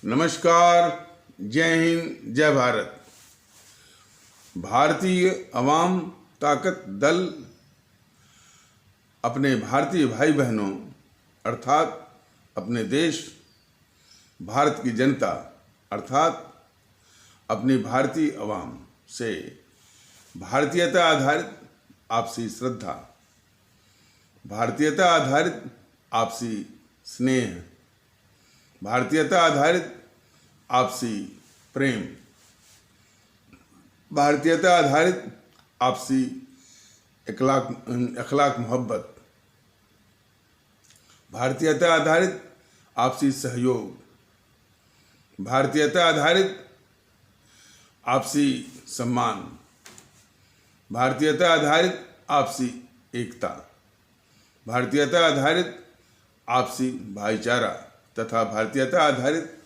नमस्कार, जय हिंद, जय भारत। भारतीय अवाम ताकत दल अपने भारतीय भाई बहनों अर्थात अपने देश भारत की जनता अर्थात अपनी भारतीय अवाम से भारतीयता आधारित आपसी श्रद्धा, भारतीयता आधारित आपसी स्नेह, भारतीयता आधारित आपसी प्रेम, भारतीयता आधारित आपसी अखलाक मोहब्बत, भारतीयता आधारित आपसी सहयोग, भारतीयता आधारित आपसी सम्मान, भारतीयता आधारित आपसी एकता, भारतीयता आधारित आपसी भाईचारा तथा भारतीयता आधारित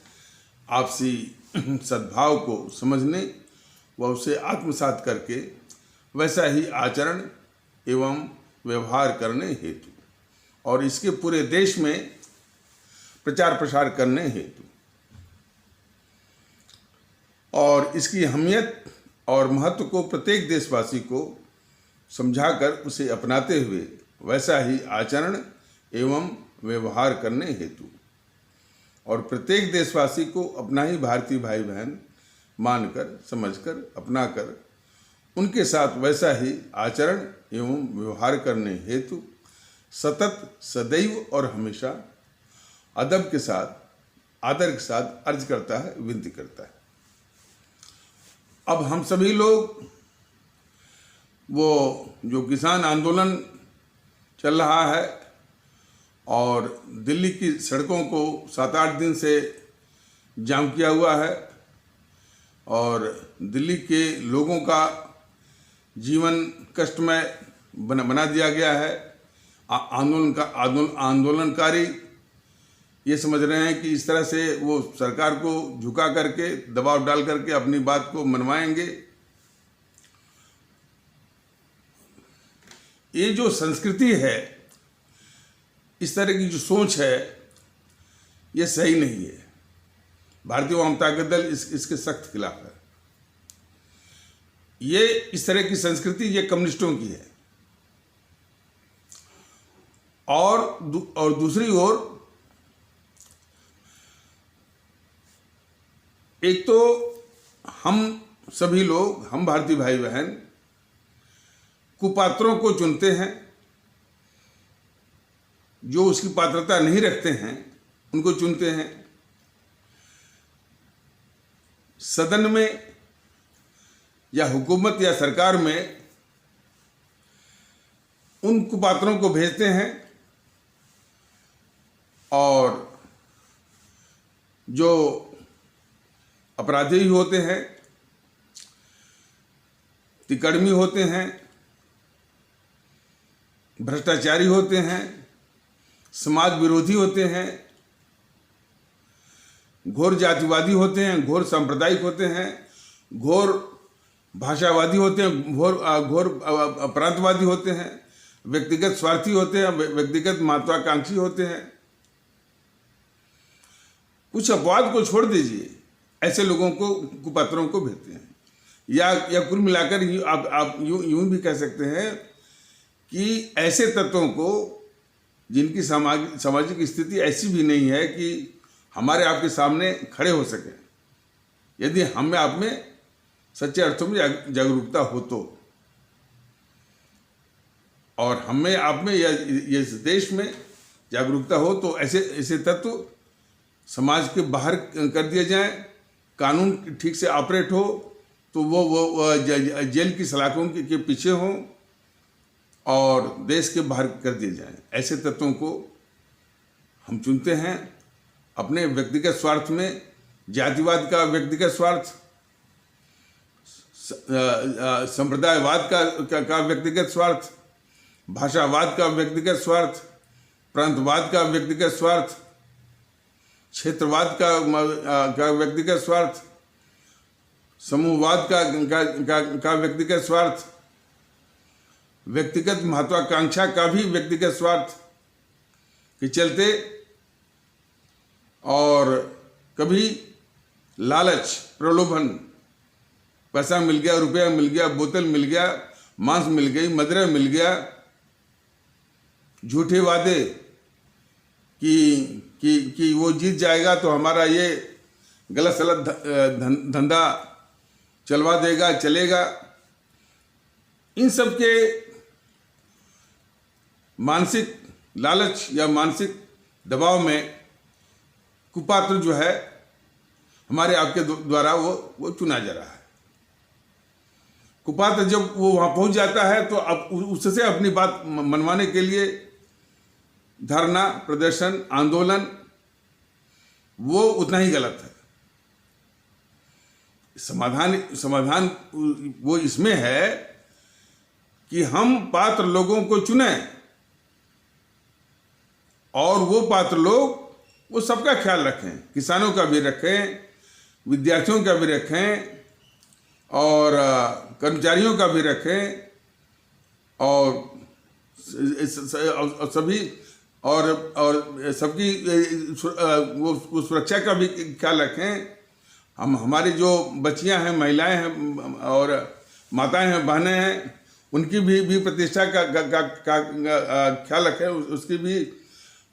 आपसी सद्भाव को समझने व उसे आत्मसात करके वैसा ही आचरण एवं व्यवहार करने हेतु और इसके पूरे देश में प्रचार प्रसार करने हेतु और इसकी अहमियत और महत्व को प्रत्येक देशवासी को समझाकर उसे अपनाते हुए वैसा ही आचरण एवं व्यवहार करने हेतु और प्रत्येक देशवासी को अपना ही भारतीय भाई बहन मानकर समझकर अपनाकर उनके साथ वैसा ही आचरण एवं व्यवहार करने हेतु सतत सदैव और हमेशा अदब के साथ आदर के साथ अर्ज करता है, विनती करता है। अब हम सभी लोग वो जो किसान आंदोलन चल रहा है और दिल्ली की सड़कों को 7-8 दिन से जाम किया हुआ है और दिल्ली के लोगों का जीवन कष्टमय बना दिया गया है। आंदोलनकारी ये समझ रहे हैं कि इस तरह से वो सरकार को झुका करके दबाव डाल करके अपनी बात को मनवाएंगे। ये जो संस्कृति है, इस तरह की जो सोच है, ये सही नहीं है। भारतीय अवाम ताकत दल इसके सख्त खिलाफ है। ये इस तरह की संस्कृति ये कम्युनिस्टों की है और दूसरी ओर एक तो हम सभी लोग, हम भारतीय भाई बहन कुपात्रों को चुनते हैं, जो उसकी पात्रता नहीं रखते हैं उनको चुनते हैं। सदन में या हुकूमत या सरकार में उन कुपात्रों को भेजते हैं और जो अपराधी होते हैं, तिकड़मी होते हैं, भ्रष्टाचारी होते हैं, समाज विरोधी होते हैं, घोर जातिवादी होते हैं, घोर सांप्रदायिक होते हैं, घोर भाषावादी होते हैं, घोर प्रांतवादी होते हैं, व्यक्तिगत स्वार्थी होते हैं, व्यक्तिगत महत्वाकांक्षी होते हैं। कुछ अपवाद को छोड़ दीजिए, ऐसे लोगों को कुपात्रों को भेजते हैं। या कुल मिलाकर आप यूं भी कह सकते हैं कि ऐसे तत्वों को जिनकी सामाजिक स्थिति ऐसी भी नहीं है कि हमारे आपके सामने खड़े हो सके, यदि हम में आप में सच्चे अर्थों में जागरूकता हो तो, और हम में आप में या इस देश में जागरूकता हो तो ऐसे तत्व समाज के बाहर कर दिए जाएं, कानून ठीक से ऑपरेट हो तो वो जेल की सलाखों के पीछे हों और देश के बाहर कर दिए जाएं। ऐसे तत्वों को हम चुनते हैं अपने व्यक्तिगत स्वार्थ में। जातिवाद का व्यक्तिगत स्वार्थ, संप्रदायवाद का व्यक्तिगत स्वार्थ, भाषावाद का व्यक्तिगत स्वार्थ, प्रांतवाद का व्यक्तिगत स्वार्थ, क्षेत्रवाद का व्यक्तिगत स्वार्थ, समूहवाद का व्यक्तिगत स्वार्थ, व्यक्तिगत महत्वाकांक्षा का भी व्यक्तिगत स्वार्थ के चलते और कभी लालच, प्रलोभन, पैसा मिल गया, रुपया मिल गया, बोतल मिल गया, मांस मिल गई, मदिरा मिल गया, झूठे वादे कि वो जीत जाएगा तो हमारा ये गलत सलत धंधा चलवा देगा, चलेगा। इन सब के मानसिक लालच या मानसिक दबाव में कुपात्र जो है हमारे आपके द्वारा वो चुना जा रहा है। कुपात्र जब वो वहां पहुंच जाता है तो अब उससे अपनी बात मनवाने के लिए धरना, प्रदर्शन, आंदोलन वो उतना ही गलत है। समाधान वो इसमें है कि हम पात्र लोगों को चुनें और वो पात्र लोग वो सबका ख्याल रखें, किसानों का भी रखें, विद्यार्थियों का भी रखें और कर्मचारियों का भी रखें और सभी और सबकी वो सुरक्षा का भी ख्याल रखें। हम हमारी जो बच्चियां हैं, महिलाएं हैं और माताएं हैं, बहनें हैं, उनकी भी प्रतिष्ठा का ख्याल रखें, उसकी भी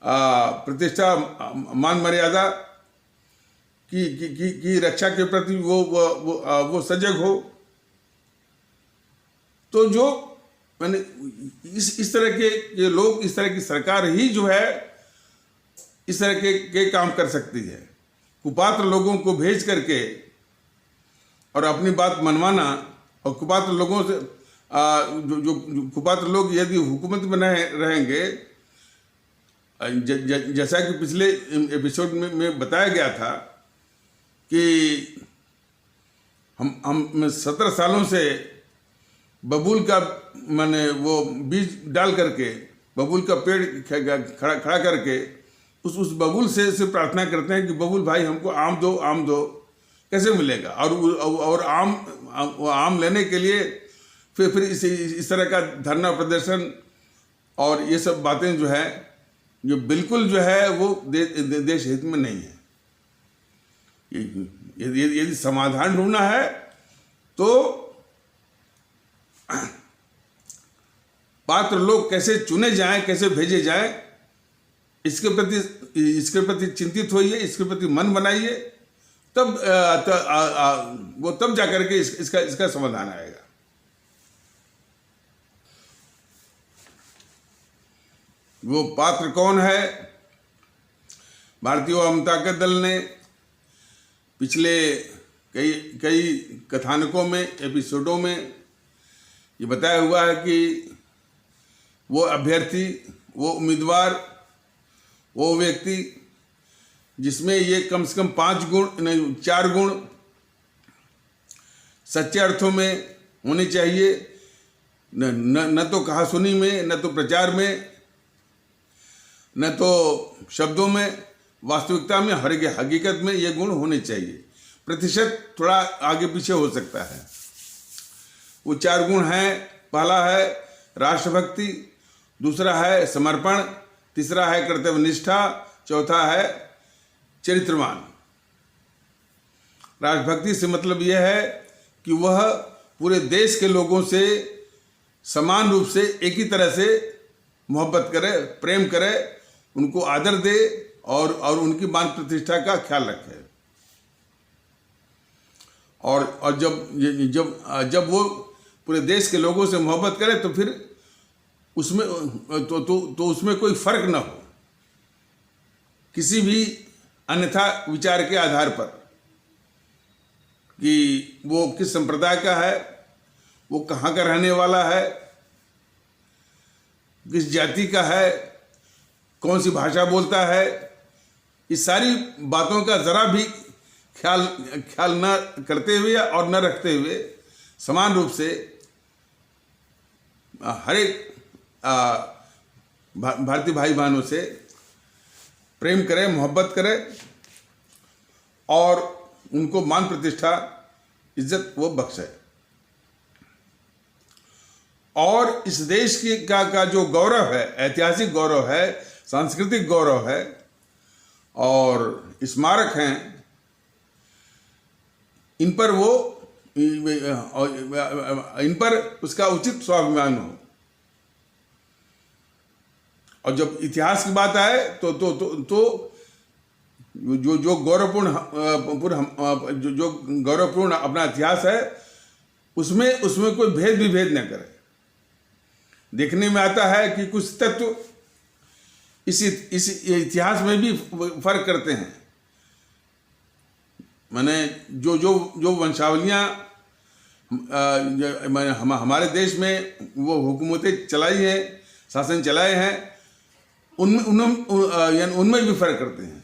प्रतिष्ठा, मान मर्यादा की रक्षा के प्रति वो सजग हो। तो जो मैंने इस तरह के लोग, इस तरह की सरकार ही जो है इस तरह के काम कर सकती है। कुपात्र लोगों को भेज करके और अपनी बात मनवाना, और कुपात्र लोगों से जो कुपात्र लोग यदि हुकूमत में रहेंगे, जैसा कि पिछले एपिसोड में बताया गया था कि हम 17 सालों से बबूल का माने वो बीज डाल करके बबूल का पेड़ खड़ा करके उस बबूल से प्रार्थना करते हैं कि बबूल भाई हमको आम दो, कैसे मिलेगा। और आम लेने के लिए फिर इस तरह का धरना, प्रदर्शन और ये सब बातें जो है, जो बिल्कुल जो है वो देश हित में नहीं है। यदि समाधान ढूंढना है तो पात्र लोग कैसे चुने जाएं, कैसे भेजे जाएं, इसके प्रति चिंतित होइए, इसके प्रति मन बनाइए, तब जाकर के इसका समाधान आएगा। वो पात्र कौन है? भारतीय वाम ताकत दल ने पिछले कई कथानकों में, एपिसोडों में ये बताया हुआ है कि वो अभ्यर्थी, वो उम्मीदवार, वो व्यक्ति जिसमें ये कम से कम 5 गुण नहीं 4 गुण सच्चे अर्थों में होने चाहिए, न तो कहासुनी में, न तो प्रचार में, न तो शब्दों में, वास्तविकता में, हकीकत में ये गुण होने चाहिए। प्रतिशत थोड़ा आगे पीछे हो सकता है। वो 4 गुण हैं। पहला है राष्ट्रभक्ति, दूसरा है समर्पण, तीसरा है कर्तव्यनिष्ठा, चौथा है चरित्रवान। राष्ट्रभक्ति से मतलब यह है कि वह पूरे देश के लोगों से समान रूप से एक ही तरह से मोहब्बत करे, प्रेम करे, उनको आदर दे और उनकी मान प्रतिष्ठा का ख्याल रखे। और जब वो पूरे देश के लोगों से मोहब्बत करे तो फिर उसमें तो उसमें कोई फर्क ना हो किसी भी अन्यथा विचार के आधार पर, कि वो किस संप्रदाय का है, वो कहाँ का रहने वाला है, किस जाति का है, कौन सी भाषा बोलता है, इस सारी बातों का जरा भी ख्याल न करते हुए और न रखते हुए समान रूप से हर एक भारतीय भाई बहनों से प्रेम करे, मोहब्बत करे और उनको मान प्रतिष्ठा, इज्जत वो बख्शे। और इस देश का जो गौरव है, ऐतिहासिक गौरव है, सांस्कृतिक गौरव है और स्मारक हैं, इन पर वो इन पर उसका उचित स्वाभिमान हो। और जब इतिहास की बात आए तो जो गौरवपूर्ण जो गौरवपूर्ण अपना इतिहास है उसमें कोई भेद विभेद न करे। देखने में आता है कि कुछ तत्व इस इतिहास में भी फर्क करते हैं। माने जो वंशावलियाँ हमारे देश में वो हुकूमतें चलाई हैं, शासन चलाए हैं, उनमें भी फर्क करते हैं।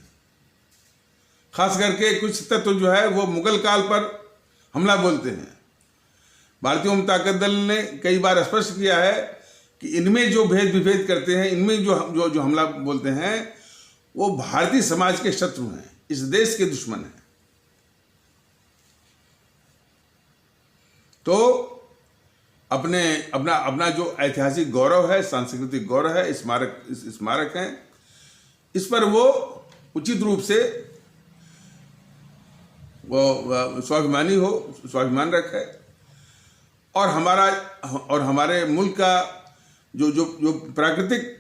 खास करके कुछ तत्व जो है वो मुगल काल पर हमला बोलते हैं। भारतीय ताकत दल ने कई बार स्पष्ट किया है कि इनमें जो भेद विभेद करते हैं, इनमें जो हमला बोलते हैं, वो भारतीय समाज के शत्रु हैं, इस देश के दुश्मन हैं। तो अपना जो ऐतिहासिक गौरव है, सांस्कृतिक गौरव है, स्मारक हैं, इस पर वो उचित रूप से वो स्वाभिमान रखे। और हमारे मुल्क का जो प्राकृतिक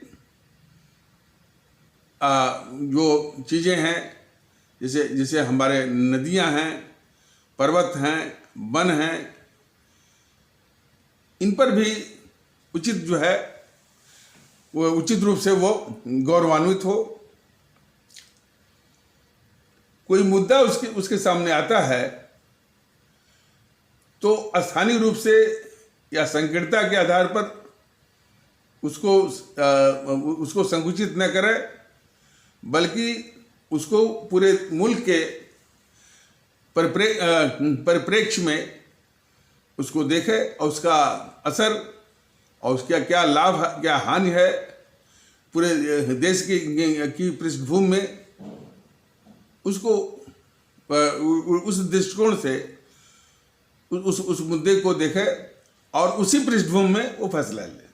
जो चीज़ें हैं, जैसे हमारे नदियां हैं, पर्वत हैं, वन हैं, इन पर भी उचित जो है वो उचित रूप से वो गौरवान्वित हो। कोई मुद्दा उसके सामने आता है तो स्थानीय रूप से या संकीर्णता के आधार पर उसको संकुचित न करे, बल्कि उसको पूरे मुल्क के परिप्रेक्ष्य में उसको देखे और उसका असर और उसका क्या लाभ, क्या हानि है पूरे देश की पृष्ठभूमि में, उसको उस दृष्टिकोण से उस मुद्दे को देखे और उसी पृष्ठभूमि में वो फैसला ले।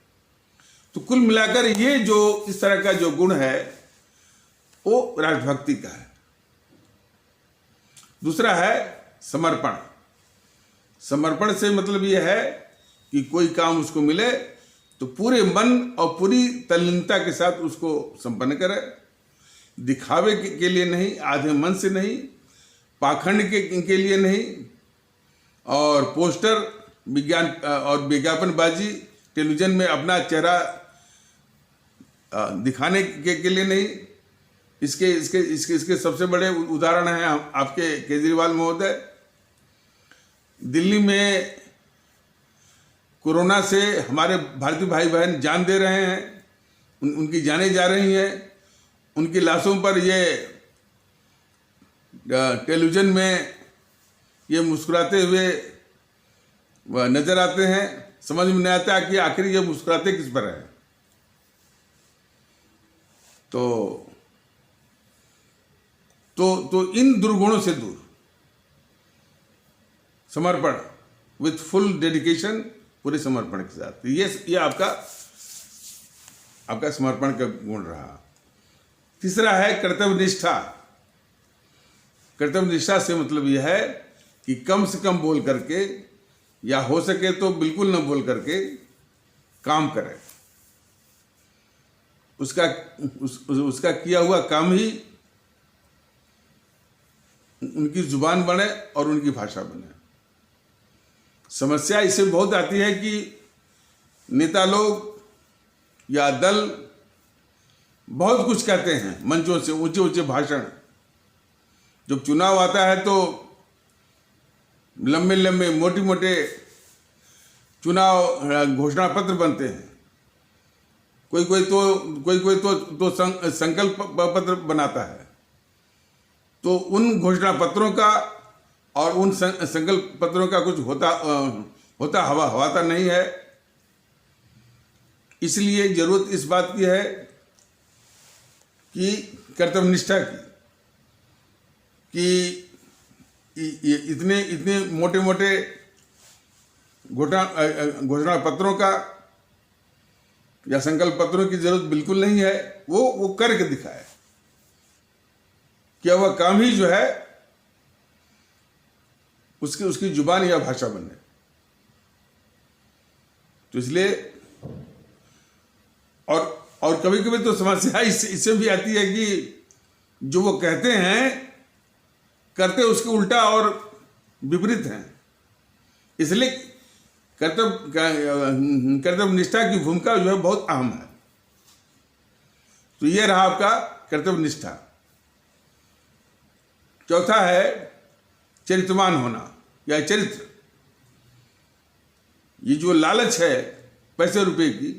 तो कुल मिलाकर ये जो इस तरह का जो गुण है वो राष्ट्रभक्ति का है। दूसरा है समर्पण। समर्पण से मतलब ये है कि कोई काम उसको मिले तो पूरे मन और पूरी तल्लीनता के साथ उसको संपन्न करे। दिखावे के लिए नहीं, आधे मन से नहीं, पाखंड के लिए नहीं, और पोस्टर विज्ञान और विज्ञापनबाजी टेलीविजन में अपना चेहरा दिखाने के लिए नहीं। इसके सबसे बड़े उदाहरण हैं आपके केजरीवाल महोदय। दिल्ली में कोरोना से हमारे भारतीय भाई बहन जान दे रहे हैं, उनकी जानें जा रही हैं। उनकी लाशों पर ये टेलीविजन में ये मुस्कुराते हुए नजर आते हैं। समझ में नहीं आता कि आखिर ये मुस्कुराते किस पर है। तो इन दुर्गुणों से दूर समर्पण विथ फुल डेडिकेशन, पूरे समर्पण के साथ, ये आपका समर्पण का गुण रहा। तीसरा है कर्तव्य निष्ठा। कर्तव्य निष्ठा से मतलब यह है कि कम से कम बोल करके, या हो सके तो बिल्कुल न बोल करके काम करें। उसका किया हुआ काम ही उनकी जुबान बने और उनकी भाषा बने। समस्या इससे बहुत आती है कि नेता लोग या दल बहुत कुछ कहते हैं मंचों से, ऊंचे ऊंचे भाषण। जब चुनाव आता है तो लंबे लंबे मोटे मोटे चुनाव घोषणा पत्र बनते हैं। कोई कोई तो संकल्प पत्र बनाता है। तो उन घोषणा पत्रों का और उन संकल्प पत्रों का कुछ होता हवाता नहीं है। इसलिए जरूरत इस बात की है कि कर्तव्यनिष्ठा की, कि इतने मोटे मोटे घोषणा पत्रों का या संकल्प पत्रों की जरूरत बिल्कुल नहीं है। वो करके दिखाए। क्या वह काम ही जो है उसकी उसकी जुबान या भाषा बने। तो इसलिए और कभी कभी तो समस्या इससे भी आती है कि जो वो कहते हैं करते उसके उल्टा और विपरीत हैं। इसलिए कर्तव्य निष्ठा की भूमिका जो है बहुत अहम है। तो ये रहा आपका कर्तव्य निष्ठा। चौथा है चरित्रवान होना या चरित्र। ये जो लालच है पैसे रुपए की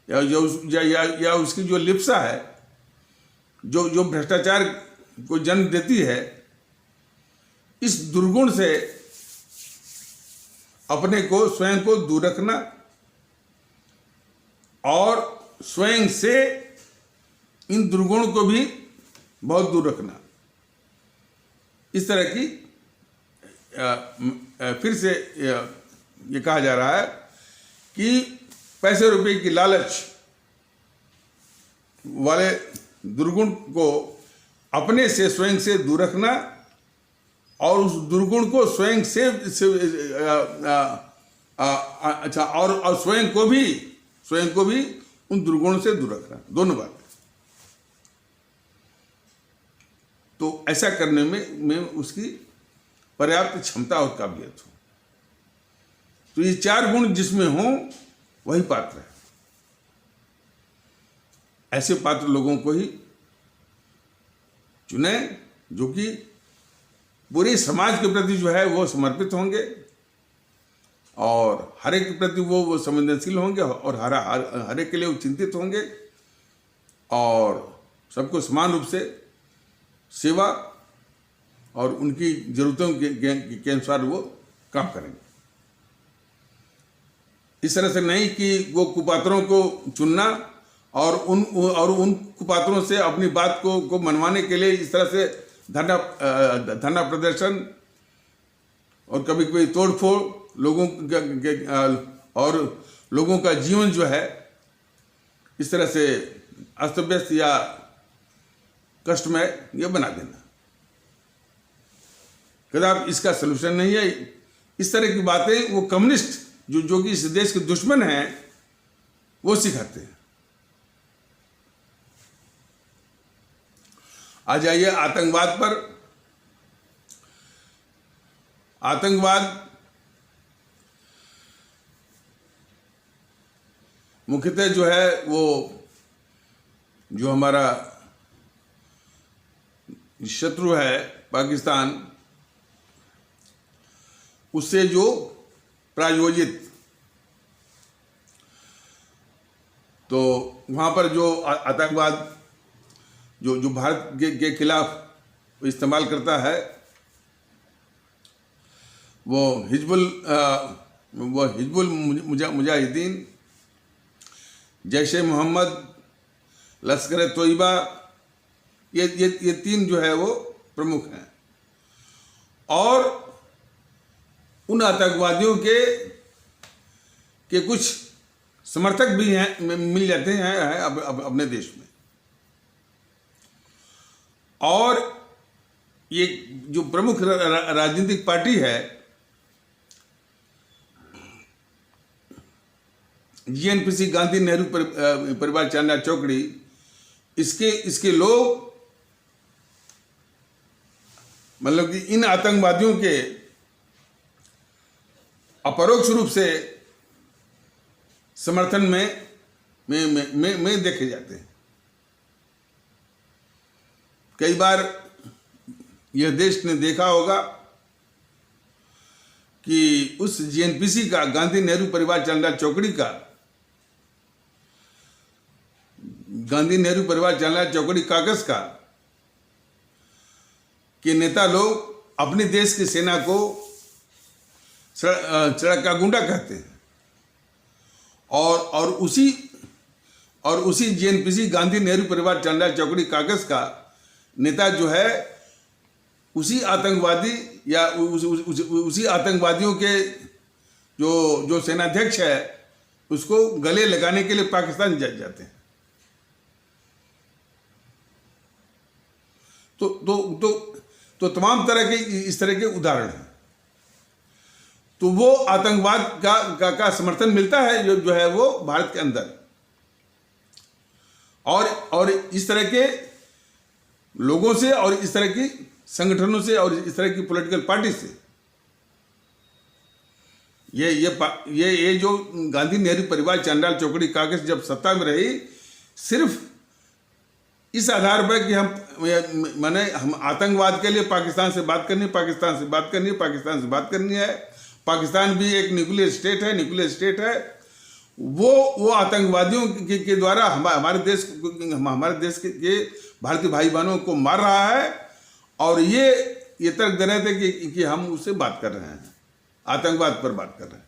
या उसकी जो लिप्सा है, जो भ्रष्टाचार को जन्म देती है, इस दुर्गुण से अपने को स्वयं को दूर रखना और स्वयं से इन दुर्गुण को भी बहुत दूर रखना। इस तरह की फिर से ये कहा जा रहा है कि पैसे रुपए की लालच वाले दुर्गुण को अपने से स्वयं से दूर रखना और उस दुर्गुण को स्वयं से अच्छा और स्वयं को भी उन दुर्गुणों से दूर रखना, दोनों बातें। तो ऐसा करने में उसकी पर्याप्त क्षमता और काबिलियत हो। तो ये चार गुण जिसमें हो वही पात्र है। ऐसे पात्र लोगों को ही चुने जो कि पूरे समाज के प्रति जो है वो समर्पित होंगे और हर एक के प्रति वो संवेदनशील होंगे और हर एक के लिए वो चिंतित होंगे और सबको समान रूप से सेवा और उनकी जरूरतों के अनुसार वो काम करेंगे। इस तरह से नहीं कि वो कुपात्रों को चुनना और उन कुपात्रों से अपनी बात को मनवाने के लिए इस तरह से धरना प्रदर्शन और कभी कभी तोड़फोड़ और लोगों का जीवन जो है इस तरह से अस्त व्यस्त या कष्टमय ये बना देना, कदापि इसका सलूशन नहीं है। इस तरह की बातें वो कम्युनिस्ट जो कि इस देश के दुश्मन हैं वो सिखाते हैं। आ जाइए आतंकवाद पर। आतंकवाद मुख्यतः जो है वो जो हमारा शत्रु है पाकिस्तान, उससे जो प्रायोजित, तो वहाँ पर जो आतंकवाद जो भारत के खिलाफ इस्तेमाल करता है वो हिजबुल मुजाहिदीन, जैश ए मोहम्मद, लश्कर तोयबा, ये तीन जो है वो प्रमुख हैं। और उन आतंकवादियों के कुछ समर्थक भी हैं, मिल जाते हैं अपने देश में। और ये जो प्रमुख राजनीतिक पार्टी है जीएनपीसी, गांधी नेहरू परिवार चांदा चौकड़ी, इसके लोग मतलब कि इन आतंकवादियों के अपरोक्ष रूप से समर्थन में देखे जाते हैं। कई बार यह देश ने देखा होगा कि उस जीएनपीसी का, गांधी नेहरू परिवार चांदा चौकड़ी का, गांधी नेहरू परिवार चांदा चौकड़ी कागज का के नेता लोग अपने देश की सेना को सड़क का गुंडा कहते हैं और उसी जीएनपीसी, गांधी नेहरू परिवार चांदा चौकड़ी कागज का नेता जो है उसी आतंकवादी या उसी आतंकवादियों के जो सेनाध्यक्ष है उसको गले लगाने के लिए पाकिस्तान जाते हैं। तो तो तमाम तरह के इस तरह के उदाहरण हैं। तो वो आतंकवाद का समर्थन मिलता है जो है वो भारत के अंदर, और इस तरह के लोगों से और इस तरह की संगठनों से और इस तरह की पॉलिटिकल पार्टी से। ये जो गांधी नेहरू परिवार चांडाल चौकड़ी कांग्रेस जब सत्ता में रही, सिर्फ इस आधार पर कि हम आतंकवाद के लिए पाकिस्तान से बात करनी, पाकिस्तान से बात करनी, पाकिस्तान से बात करनी है, पाकिस्तान भी एक न्यूक्लियर स्टेट है, वो आतंकवादियों के द्वारा हमारे देश के भारतीय भाई बहनों को मार रहा है, और ये तर्क दे रहे थे कि हम उससे बात कर रहे हैं, आतंकवाद पर बात कर रहे हैं।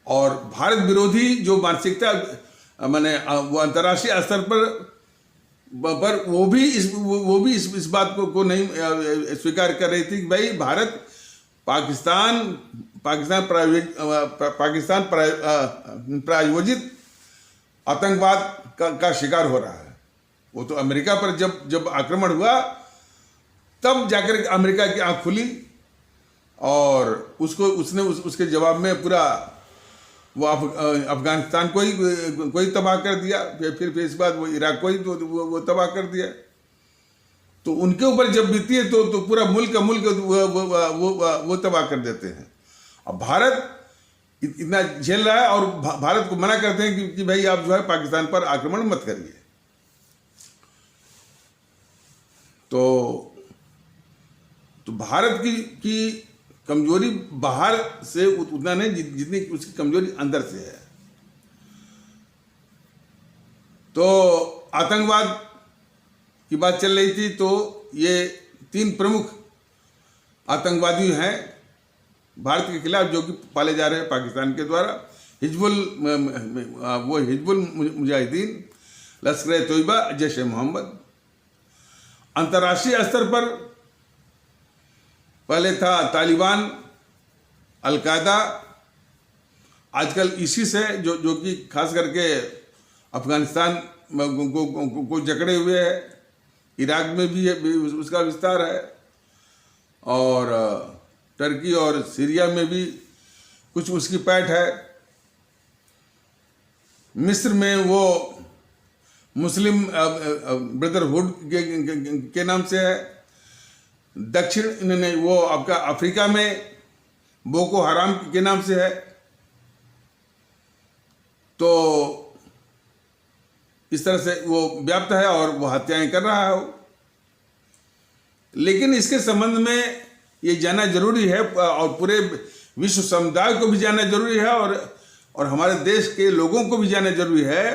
और भारत विरोधी जो मानसिकता वो अंतर्राष्ट्रीय स्तर पर वो भी इस बात को नहीं स्वीकार कर रही थी कि भाई भारत पाकिस्तान प्रायोजित आतंकवाद का शिकार हो रहा है। वो तो अमेरिका पर जब आक्रमण हुआ तब जाकर अमेरिका की आंख खुली, और उसने उसके जवाब में पूरा वो अफगानिस्तान को ही तबाह कर दिया, फिर इसके बाद वो इराक को ही वो तबाह कर दिया। तो उनके ऊपर जब बीती है तो पूरा मुल्क वो तबाह कर देते हैं। अब भारत इतना झेल रहा है और भारत को मना करते हैं कि भाई आप जो है पाकिस्तान पर आक्रमण मत करिए। तो भारत की कमजोरी बाहर से उतना नहीं जितनी उसकी कमजोरी अंदर से है। तो आतंकवाद की बात चल रही थी, तो ये 3 प्रमुख आतंकवादी हैं भारत के खिलाफ जो कि पाले जा रहे हैं पाकिस्तान के द्वारा। हिजबुल मुजाहिदीन, लश्कर तोयबा, जैश ए मोहम्मद। अंतर्राष्ट्रीय स्तर पर पहले था तालिबान, अलकायदा, आजकल ISIS है जो कि खास करके अफगानिस्तान को जकड़े हुए है, इराक में भी है, उसका विस्तार है, और टर्की और सीरिया में भी कुछ उसकी पैठ है। मिस्र में वो मुस्लिम ब्रदरहुड के नाम से है। दक्षिण में वो आपका अफ्रीका में बोको हराम के नाम से है। तो इस तरह से वो व्याप्त है और वो हत्याएं कर रहा है। लेकिन इसके संबंध में ये जानना जरूरी है, और पूरे विश्व समुदाय को भी जानना जरूरी है, और हमारे देश के लोगों को भी जानना जरूरी है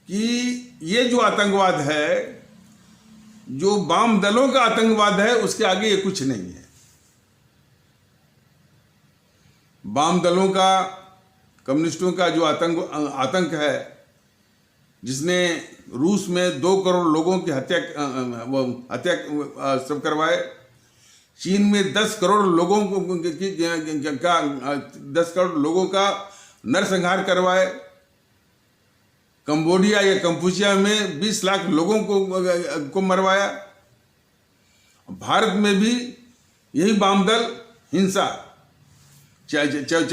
कि ये जो आतंकवाद है, जो वाम दलों का आतंकवाद है, उसके आगे ये कुछ नहीं है। वाम दलों का, कम्युनिस्टों का जो आतंक है, जिसने रूस में 2 करोड़ लोगों की हत्या सब करवाए, चीन में 10 करोड़ लोगों का 10 करोड़ लोगों का नरसंहार करवाए, कंबोडिया या कंपूचिया में 20 लाख लोगों को मरवाया। भारत में भी यही वामदल हिंसा, चाहे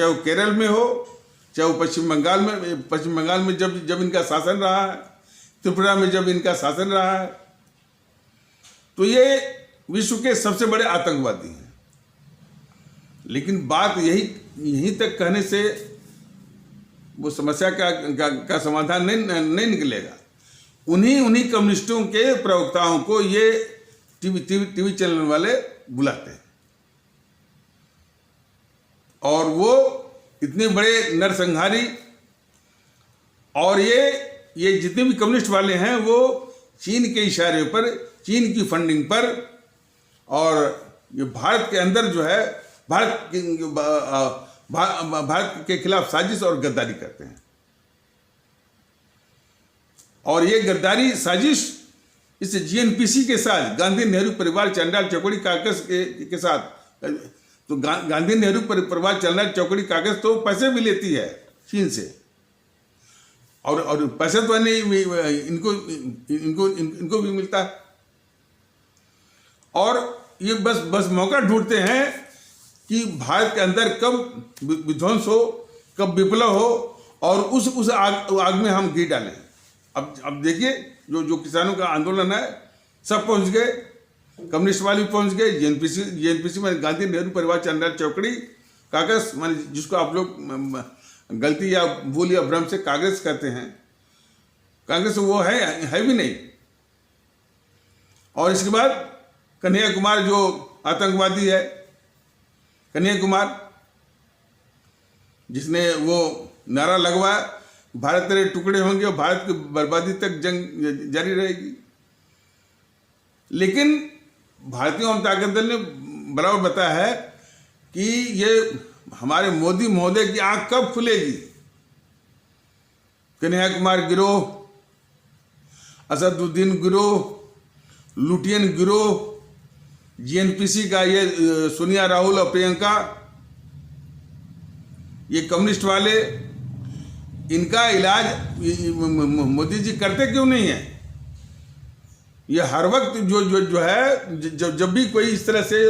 वो केरल में हो, चाहे वो पश्चिम बंगाल में जब इनका शासन रहा है, त्रिपुरा में जब इनका शासन रहा है, तो ये विश्व के सबसे बड़े आतंकवादी हैं। लेकिन बात यहीं तक कहने से वो समस्या का समाधान नहीं निकलेगा। उन्हीं कम्युनिस्टों के प्रवक्ताओं को ये टीवी चैनल वाले बुलाते हैं, और वो इतने बड़े नरसंहारी, और ये जितने भी कम्युनिस्ट वाले हैं वो चीन के इशारे पर, चीन की फंडिंग पर, और ये भारत के अंदर जो है भारत के खिलाफ साजिश और गद्दारी करते हैं। और ये गद्दारी साजिश इस GNPC के साथ, गांधी नेहरू परिवार चांडाल चौकड़ी कागज के साथ, तो गांधी नेहरू परिवार चांडाल चौकड़ी कागज तो पैसे भी लेती है चीन से, और पैसा तो नहीं इनको इनको इनको भी मिलता है। और ये बस मौका ढूंढते हैं कि भारत के अंदर कब विध्वंस हो, कब विप्लव हो और उस आग में हम घी डालें। अब देखिए जो किसानों का आंदोलन है सब पहुंच गए, कम्युनिस्ट वाले पहुंच गए, जेएनपीसी में गांधी नेहरू परिवार चंद्रलाल चौकड़ी कांग्रेस, मान जिसको आप लोग गलती या भूल या भ्रम से कांग्रेस कहते हैं, कांग्रेस वो है भी नहीं। और इसके बाद कन्हैया कुमार जो आतंकवादी है, कन्हैया कुमार जिसने वो नारा लगवाया भारत तेरे टुकड़े होंगे और भारत की बर्बादी तक जंग जारी रहेगी। लेकिन भारतीय जनता दल ने बराबर बताया है कि ये हमारे मोदी महोदय की आंख कब खुलेगी। कन्हैया कुमार गिरोह, असदुद्दीन गिरोह, लुटियन गिरोह, जेएनपीसी का ये सोनिया, राहुल और प्रियंका, ये कम्युनिस्ट वाले, इनका इलाज मोदी जी करते क्यों नहीं है? ये हर वक्त जो है जब भी कोई इस तरह से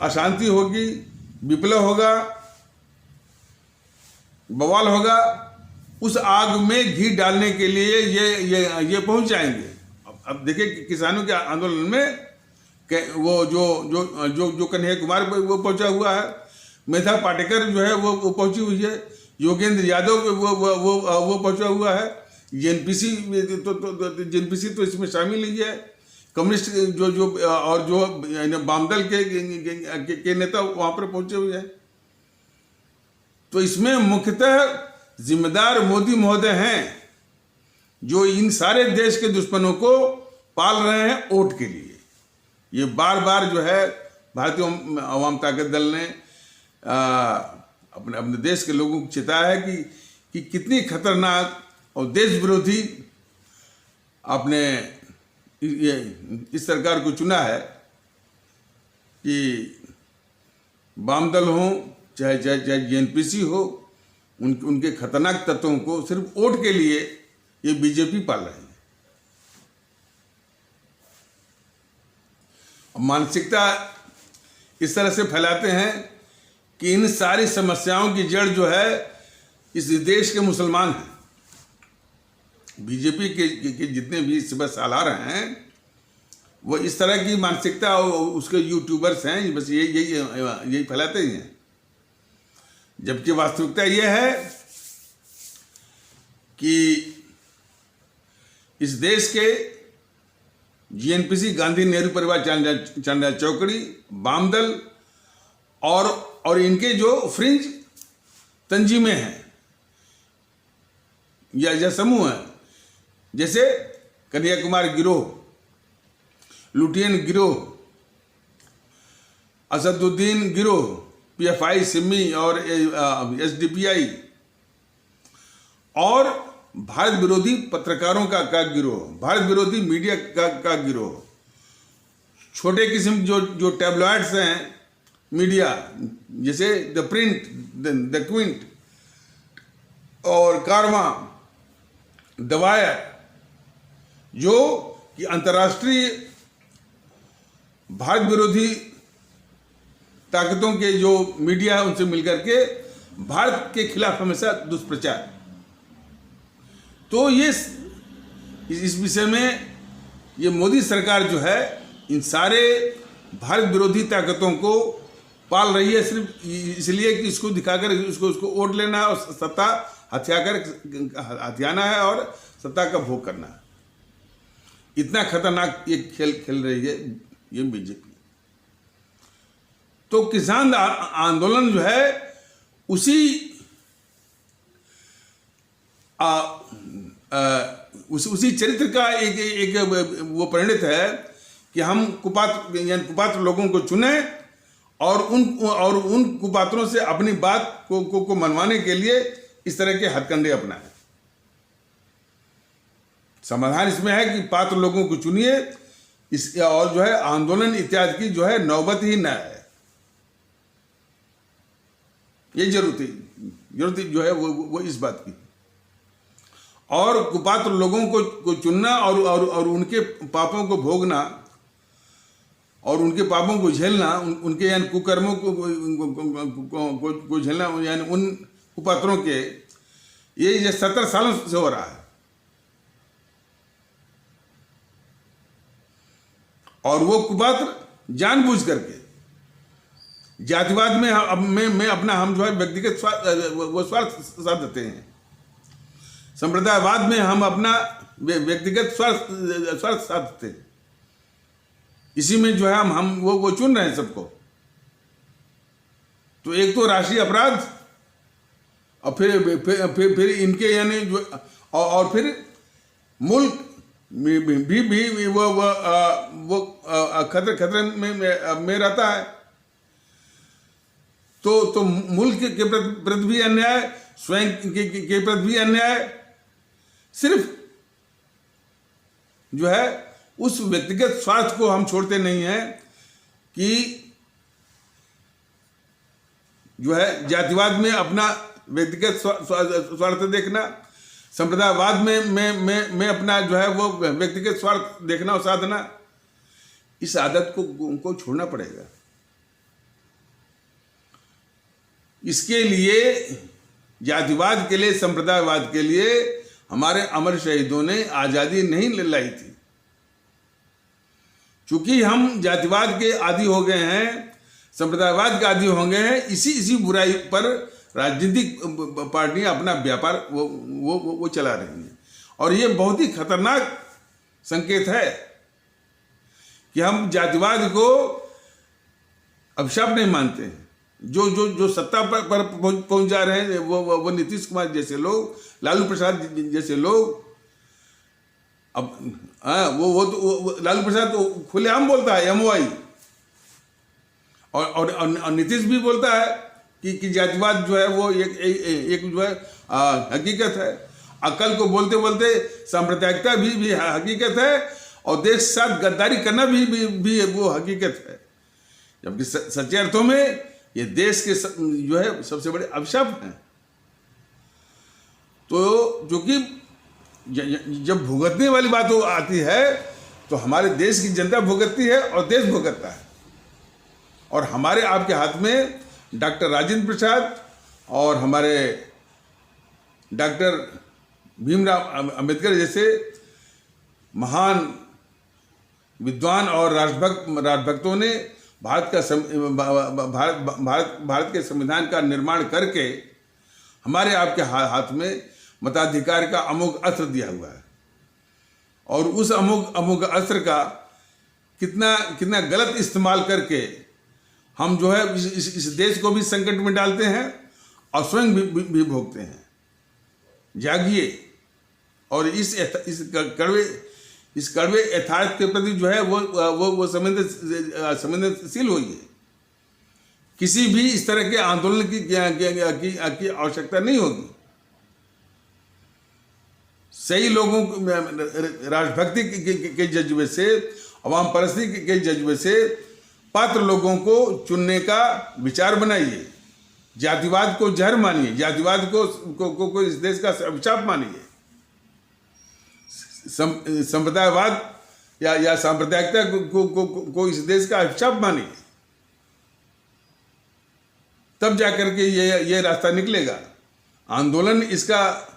अशांति होगी, विप्लव होगा, बवाल होगा, उस आग में घी डालने के लिए ये पहुंच जाएंगे। अब देखिए किसानों के आंदोलन में वो जो कन्हैया कुमार वो पहुंचा हुआ है, मेधा पाटेकर जो है वो पहुंची हुई है, योगेंद्र यादव वो पहुंचा हुआ है, जेएनपीसी तो इसमें शामिल ही है, कम्युनिस्ट जो वामदल के नेता वहां पर पहुंचे हुए हैं। तो इसमें मुख्यतः जिम्मेदार मोदी महोदय हैं, जो इन सारे देश के दुश्मनों को पाल रहे हैं वोट के लिए। ये बार बार जो है भारतीय अवाम ताकत दल ने अपने देश के लोगों को चेताया है कि कितनी खतरनाक और देश विरोधी आपने इस सरकार को चुना है कि वाम दल हो चाहे जेएनपीसी हो, उनके खतरनाक तत्वों को सिर्फ वोट के लिए ये बीजेपी पाल रही है। मानसिकता इस तरह से फैलाते हैं कि इन सारी समस्याओं की जड़ जो है इस देश के मुसलमान हैं। बीजेपी के जितने भी सुबह सालार हैं वो इस तरह की मानसिकता उसके यूट्यूबर्स हैं, बस यही फैलाते ही हैं। जबकि वास्तविकता ये है कि इस देश के जेएनपीसी, गांधी नेहरू परिवार चंद्रलाल चौकड़ी, वामदल और इनके जो फ्रिंज तंजीमें हैं या समूह हैं, जैसे कन्हैया कुमार गिरोह, लुटियन गिरोह, असदुद्दीन गिरोह, पीएफआई, सिमी और एसडीपीआई, और भारत विरोधी पत्रकारों का गिरोह, भारत विरोधी मीडिया का गिरोह, छोटे किस्म जो टैबलॉइड्स हैं मीडिया, जैसे द प्रिंट, द क्विंट और कारवा, द वायर, जो कि अंतर्राष्ट्रीय भारत विरोधी ताकतों के जो मीडिया है उनसे मिलकर के भारत के खिलाफ हमेशा दुष्प्रचार। तो ये इस विषय में ये मोदी सरकार जो है इन सारे भारत विरोधी ताकतों को पाल रही है, सिर्फ इसलिए कि इसको दिखाकर उसको वोट लेना है और सत्ता हथियाना है और सत्ता का भोग करना है। इतना खतरनाक ये खेल रही है ये बीजेपी। तो किसान आंदोलन जो है उसी चरित्र का एक वो परिणत है कि हम कुपात्र लोगों को चुने और उन कुपात्रों से अपनी बात को मनवाने के लिए इस तरह के हथकंडे अपनाए। समाधान इसमें है कि पात्र लोगों को चुनिए, इस और जो है आंदोलन इत्यादि की जो है नौबत ही न है। ये जरूरत जो है वो इस बात की। और कुपात्र लोगों को चुनना और उनके पापों को भोगना और उनके पापों को झेलना, उनके यानी कुकर्मों को झेलना, यानी उन कुपात्रों के ये 70 सालों से हो रहा है। और वो कुपात्र जानबूझ करके जातिवाद में अपना हम जो है व्यक्तिगत स्वार्थ साधते हैं, संप्रदायवाद में हम अपना व्यक्तिगत स्वार्थ साधते हैं। इसी में जो है हम वो चुन रहे हैं सबको। तो एक तो राष्ट्रीय अपराध और फिर इनके यानी जो और फिर मुल्क भी वो खतरे में रहता है। तो मुल्क के प्रति भी अन्याय, स्वयं के प्रति भी अन्याय। सिर्फ जो है उस व्यक्तिगत स्वार्थ को हम छोड़ते नहीं हैं कि जो है जातिवाद में अपना व्यक्तिगत स्वार्थ देखना, संप्रदायवाद में अपना जो है वो व्यक्तिगत स्वार्थ देखना और साधना, इस आदत को छोड़ना पड़ेगा। इसके लिए जातिवाद के लिए, संप्रदायवाद के लिए हमारे अमर शहीदों ने आजादी नहीं लाई थी। चूंकि हम जातिवाद के आदी हो गए हैं, संप्रदायवाद के आदी हो गए हैं, इसी बुराई पर राजनीतिक पार्टियां अपना व्यापार वो चला रही हैं। और ये बहुत ही खतरनाक संकेत है कि हम जातिवाद को अभिशाप नहीं मानते हैं। जो सत्ता पर पहुंच जा रहे हैं वो नीतीश कुमार जैसे लोग, लालू प्रसाद जैसे लोग। अब वो लालू प्रसाद तो खुलेआम बोलता है MOI, और नीतीश भी बोलता है कि जातिवाद जो है वो एक जो है हकीकत है। अकल को बोलते बोलते सांप्रदायिकता भी हकीकत है, और देश के साथ गद्दारी करना भी वो हकीकत है। जबकि सच्चे अर्थों में ये देश के जो है सबसे बड़े अभिशाप हैं। तो जो कि जब भुगतने वाली बात आती है तो हमारे देश की जनता भुगतती है और देश भुगतता है। और हमारे आपके हाथ में डॉक्टर राजेंद्र प्रसाद और हमारे डॉक्टर भीमराव अंबेडकर जैसे महान विद्वान और राष्ट्रभक्तों ने भारत के संविधान का निर्माण करके हमारे आपके हाथ में मताधिकार का अमोघ अस्त्र दिया हुआ है। और उस अमोघ अस्त्र का कितना गलत इस्तेमाल करके हम जो है इस देश को भी संकट में डालते हैं और स्वयं भी भोगते हैं। जागिए और इस कड़वे यथार्थ के प्रति जो है वो संवेदनशील होइए। किसी भी इस तरह के आंदोलन की आवश्यकता नहीं होगी। सही लोगों को राष्ट्रभक्ति के जज्बे से, अवाम परस्ती के जज्बे से पात्र लोगों को चुनने का विचार बनाइए। जातिवाद को जहर मानिए, जातिवाद को इस देश का अभिशाप मानिए। संप्रदायवाद या सांप्रदायिकता को इस देश का अभिशाप मानिए। तब जाकर के ये रास्ता निकलेगा। आंदोलन इसका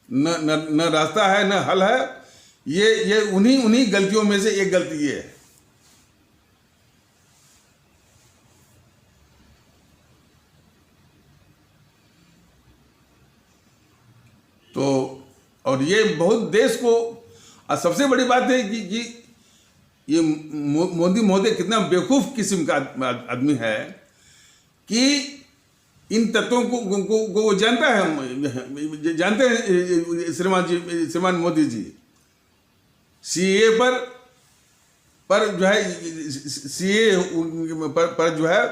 न रास्ता है न हल है। ये उन्हीं गलतियों में से एक गलती ये है। तो और ये बहुत देश को, सबसे बड़ी बात है कि ये मोदी महोदय कितना बेवकूफ किस्म का आदमी है कि इन तत्वों को वो जानता है, जानते हैं श्रीमान मोदी जी। CAA पर जो है CAA पर जो है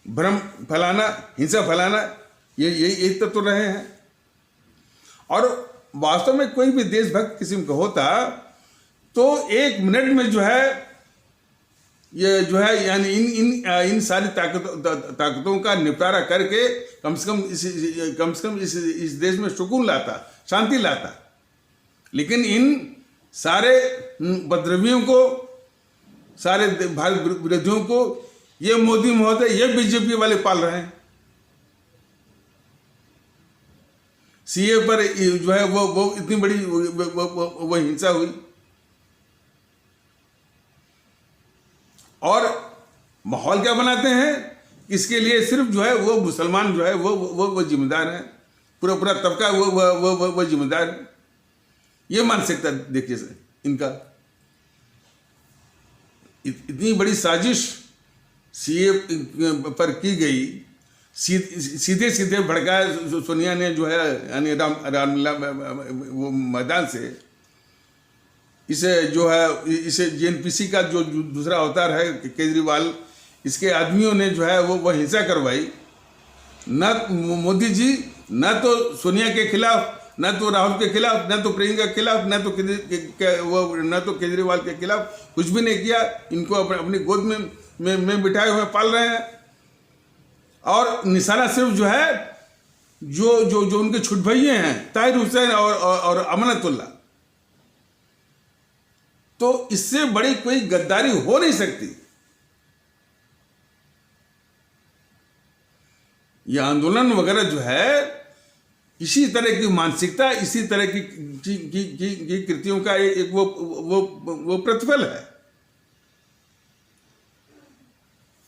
भ्रम फैलाना, हिंसा फैलाना, ये तत्व रहे हैं। और वास्तव में कोई भी देशभक्त किस्म का होता तो 1 मिनट में जो है ये जो है यानी इन सारी ताकतों का निपटारा करके कम से कम इस देश में सुकून लाता, शांति लाता। लेकिन इन सारे उपद्रवियों को, सारे भारत विरोधियों को ये मोदी महोदय, ये बीजेपी वाले पाल रहे हैं। सीए पर जो है वो इतनी बड़ी वो हिंसा हुई, और माहौल क्या बनाते हैं, इसके लिए सिर्फ जो है वो मुसलमान जो है वो जिम्मेदार है, पूरा तबका वो जिम्मेदार है। ये मानसिकता देखिए इनका, इतनी बड़ी साजिश सीए पर की गई, सीधे सीधे भड़काया सोनिया ने जो है, यानी रामलीला वो मैदान से। इसे जो है, इसे जेएनपीसी का जो दूसरा अवतार है केजरीवाल, इसके आदमियों ने जो है वो हिंसा करवाई। न मोदी जी, न तो सोनिया के खिलाफ, न तो राहुल के खिलाफ, न तो प्रियंका के खिलाफ, न तो केजरीवाल के खिलाफ कुछ भी नहीं किया। इनको अपनी गोद में बिठाए हुए पाल रहे हैं, और निशाना सिर्फ जो है जो उनके छुट भैये हैं, ताहिर हुसैन और अमानतुल्ला। तो इससे बड़ी कोई गद्दारी हो नहीं सकती। यह आंदोलन वगैरह जो है, इसी तरह की मानसिकता, इसी तरह की कृतियों का एक वो प्रतिफल है।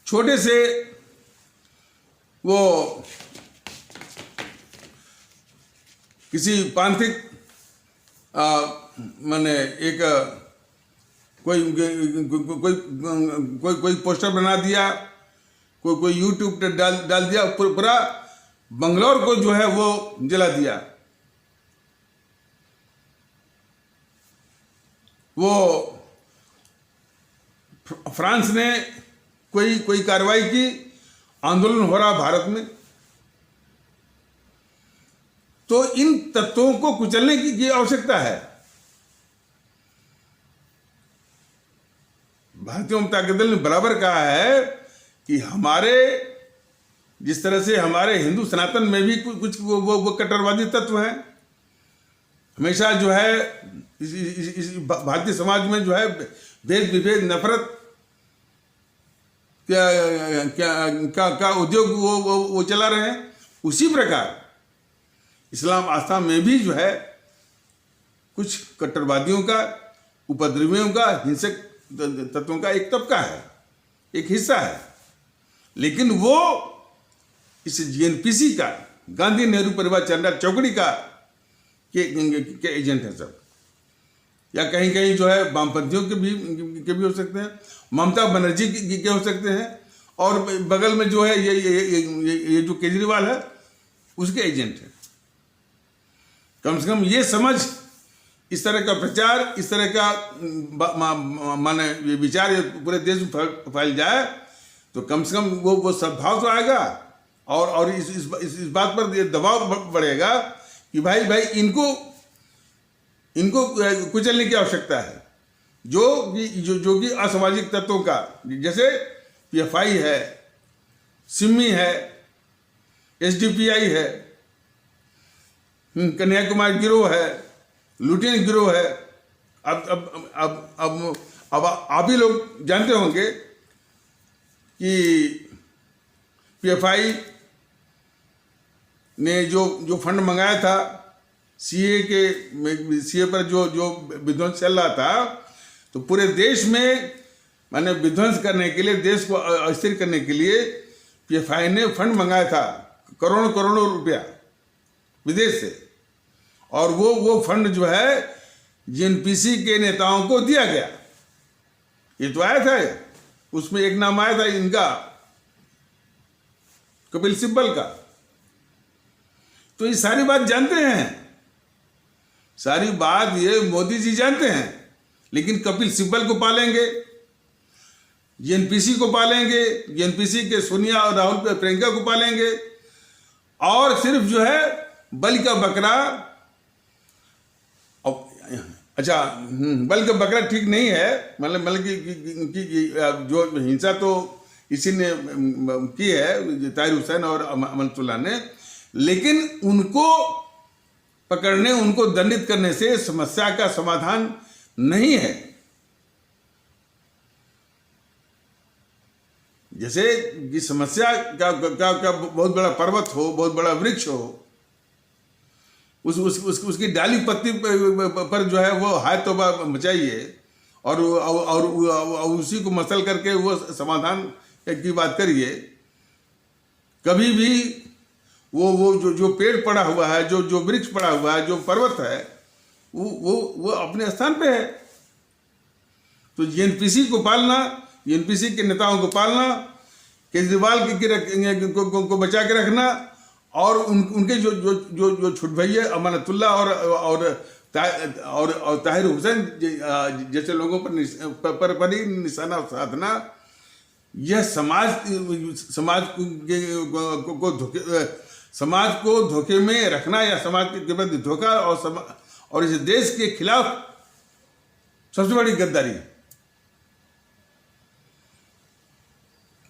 छोटे से वो किसी पांथिक माने एक कोई पोस्टर बना दिया, कोई यूट्यूब पे डाल दिया, पूरा बंगलौर को जो है वो जला दिया। वो फ्रांस ने कोई कार्रवाई की, आंदोलन हो रहा भारत में। तो इन तत्वों को कुचलने की आवश्यकता है। भारतीय जनता दल ने बराबर कहा है कि हमारे, जिस तरह से हमारे हिंदू सनातन में भी कुछ वो कट्टरवादी तत्व हैं, हमेशा जो है इस भारतीय समाज में जो है भेद विभेद, नफरत का उद्योग वो चला रहे हैं। उसी प्रकार इस्लाम आस्था में भी जो है कुछ कट्टरवादियों का, उपद्रवियों का, हिंसक तत्वों का एक तबका है, एक हिस्सा है। लेकिन वो इस जेएनपीसी का, गांधी नेहरू परिवार चंडा चौकड़ी का के एजेंट है सब, या कहीं कहीं जो है वामपंथियों के भी हो सकते हैं, ममता बनर्जी के हो सकते हैं, और बगल में जो है ये जो केजरीवाल है उसके एजेंट है। कम से कम ये समझ, इस तरह का प्रचार, इस तरह का माने विचार पूरे देश में फैल जाए तो कम से कम वो सद्भाव तो आएगा, और इस बात पर ये दबाव बढ़ेगा कि भाई इनको कुचलने की आवश्यकता है। जो कि असामाजिक तत्वों का, जैसे पीएफआई है, सिमी है, एसडीपीआई है, कन्याकुमारी गिरोह है, लुटेन गिरोह है। अब आप ही लोग जानते होंगे कि पीएफआई ने जो फंड मंगाया था सीए पर जो विध्वंस चल रहा था, तो पूरे देश में माने विध्वंस करने के लिए, देश को अस्थिर करने के लिए पीएफआई ने फंड मंगाया था, करोड़ों रुपया विदेश से। और वो फंड जो है जेएनपीसी के नेताओं को दिया गया। ये तो आया था, उसमें एक नाम आया था इनका, कपिल सिब्बल का। तो ये सारी बात जानते हैं, सारी बात ये मोदी जी जानते हैं, लेकिन कपिल सिब्बल को पालेंगे, जेएनपीसी को पालेंगे, जेएनपीसी के सोनिया और राहुल प्रियंका को पालेंगे, और सिर्फ जो है बलि का बकरा, अच्छा बलि का बकरा ठीक नहीं है, मतलब कि जो हिंसा तो इसी ने की है, ताहिर हुसैन और अमानतुल्ला ने, लेकिन उनको पकड़ने, उनको दंडित करने से समस्या का समाधान नहीं है। जैसे कि समस्या का बहुत बड़ा पर्वत हो, बहुत बड़ा वृक्ष हो, उसकी डाली पत्ती पर जो है वो हाथ तोबा मचाइए और उसी को मसल करके वो समाधान की बात करिए। कभी भी वो जो पेड़ पड़ा हुआ है, जो वृक्ष पड़ा हुआ है, जो पर्वत है, वो अपने स्थान पे है। तो एनपीसी को पालना, एनपीसी के नेताओं को पालना, केजरीवाल को बचा के रखना और उनके जो छुट भैया अमानतुल्लाह और ताहिर हुसैन जैसे लोगों पर ही निशाना साधना, यह समाज को धोखे में रखना या समाज के प्रति धोखा और इस देश के खिलाफ सबसे बड़ी गद्दारी है।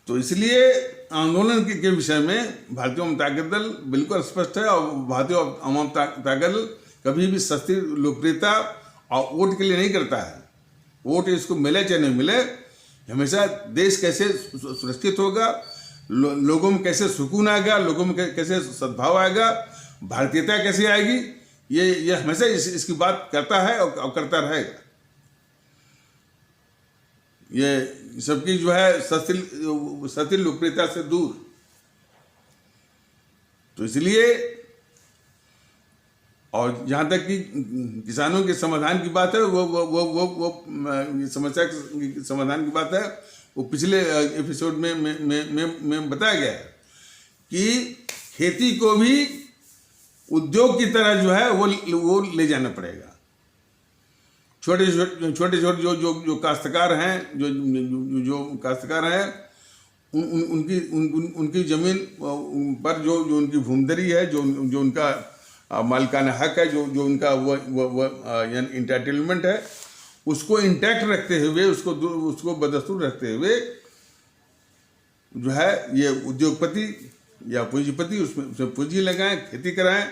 तो इसलिए आंदोलन के विषय में भारतीय जनता दल बिल्कुल स्पष्ट है और भारतीय जनता दल कभी भी सस्ती लोकप्रियता और वोट के लिए नहीं करता है। वोट इसको मिले चाहे नहीं मिले, हमेशा देश कैसे सुरक्षित होगा, लोगों में कैसे सुकून आएगा, लोगों में कैसे सद्भाव आएगा, भारतीयता कैसे आएगी, ये हमेशा इसकी बात करता है और करता रहेगा। ये सबकी जो है सस्ती लोकप्रियता से दूर। तो इसलिए, और जहाँ तक कि किसानों के समाधान की बात है, वो समस्या के समाधान की बात है, वो पिछले एपिसोड में बताया गया है कि खेती को भी उद्योग की तरह जो है वो ले जाना पड़ेगा। छोटे जो काश्तकार हैं, जो काश्तकार हैं, उनकी जमीन पर जो उनकी भूमधरी है, जो उनका मालिकाना हक है, जो उनका वो इंटाइटलमेंट है, उसको इंटैक्ट रखते हुए, उसको बदस्तूर रखते हुए जो है ये उद्योगपति या पूंजीपति उसमें पूंजी लगाएं, खेती कराएं,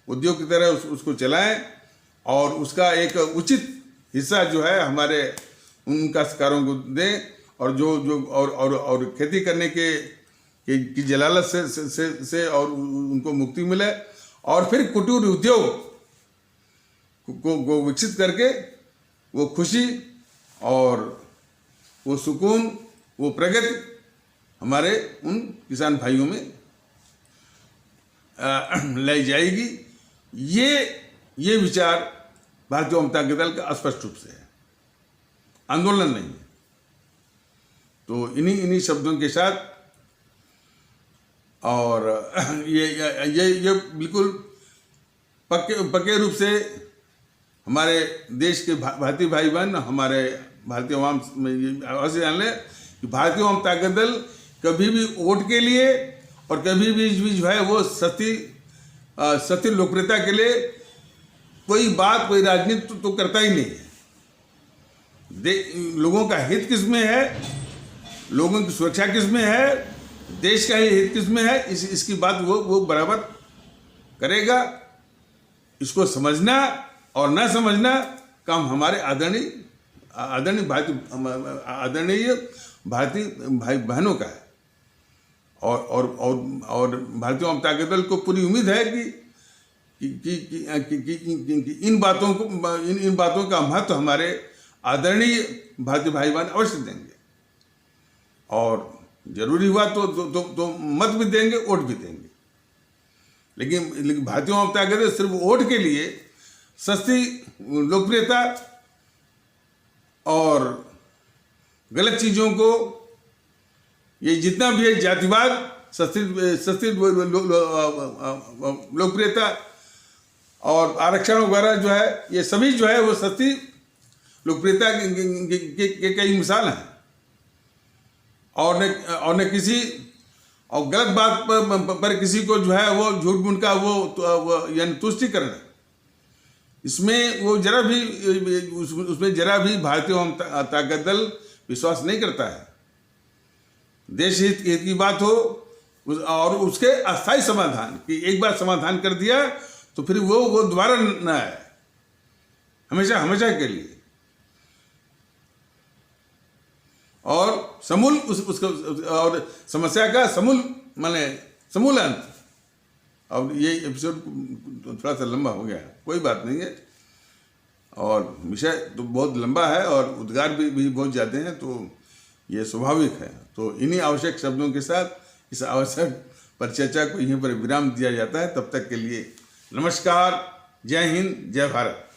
उद्योग की तरह उसको चलाएं और उसका एक उचित हिस्सा जो है हमारे उन काश्तकारों को दें और और खेती करने की जलालत से और उनको मुक्ति मिले और फिर कुटीर उद्योग को विकसित करके वो खुशी और वो सुकून, वो प्रगति हमारे उन किसान भाइयों में लाई जाएगी। ये विचार भारतीय जनता दल का स्पष्ट रूप से है, आंदोलन नहीं है। तो इन्हीं शब्दों के साथ और ये बिल्कुल पक्के रूप से हमारे देश के भारतीय भाई बहन, हमारे भारतीय अवाम में अवश्य जान लें कि भारतीय जनता दल कभी भी वोट के लिए और कभी भी जो है वो सस्ती लोकप्रियता के लिए कोई राजनीति तो करता ही नहीं है। लोगों का हित किसमें है, लोगों की सुरक्षा किसमें है, देश का ही हित किसमें है, इसकी बात वो बराबर करेगा। इसको समझना और न समझना काम हमारे आदरणीय भारतीय भाई बहनों का है। और भारतीय जनता दल को पूरी उम्मीद है कि इन बातों का महत्व हमारे आदरणीय भारतीय भाई बहन अवश्य देंगे और जरूरी हुआ तो मत भी देंगे, वोट भी देंगे। लेकिन भारतीय जनता दल सिर्फ वोट के लिए सस्ती लोकप्रियता और गलत चीजों को, ये जितना भी है जातिवाद, सस्ती लोकप्रियता और आरक्षण वगैरह जो है, ये सभी जो है वो सस्ती लोकप्रियता के कई मिसाल हैं। और न किसी और गलत बात पर किसी को जो है वो झूठ मूठ का वो यानी तुष्टिकरण, इसमें वो उसमें जरा भी भारतीय जनता दल विश्वास नहीं करता है। देश हित की बात हो और उसके अस्थायी समाधान, कि एक बार समाधान कर दिया तो फिर वो दोबारा न आए, हमेशा हमेशा के लिए। और समूल उसको और समस्या का समूल माने समूल अंत। अब ये एपिसोड थोड़ा सा लंबा हो गया, कोई बात नहीं है, और विषय तो बहुत लंबा है और उद्गार भी बहुत ज़्यादा हैं, तो ये स्वाभाविक है। तो इन्हीं आवश्यक शब्दों के साथ इस आवश्यक परिचर्चा को यहीं पर विराम दिया जाता है। तब तक के लिए नमस्कार, जय हिंद, जय भारत।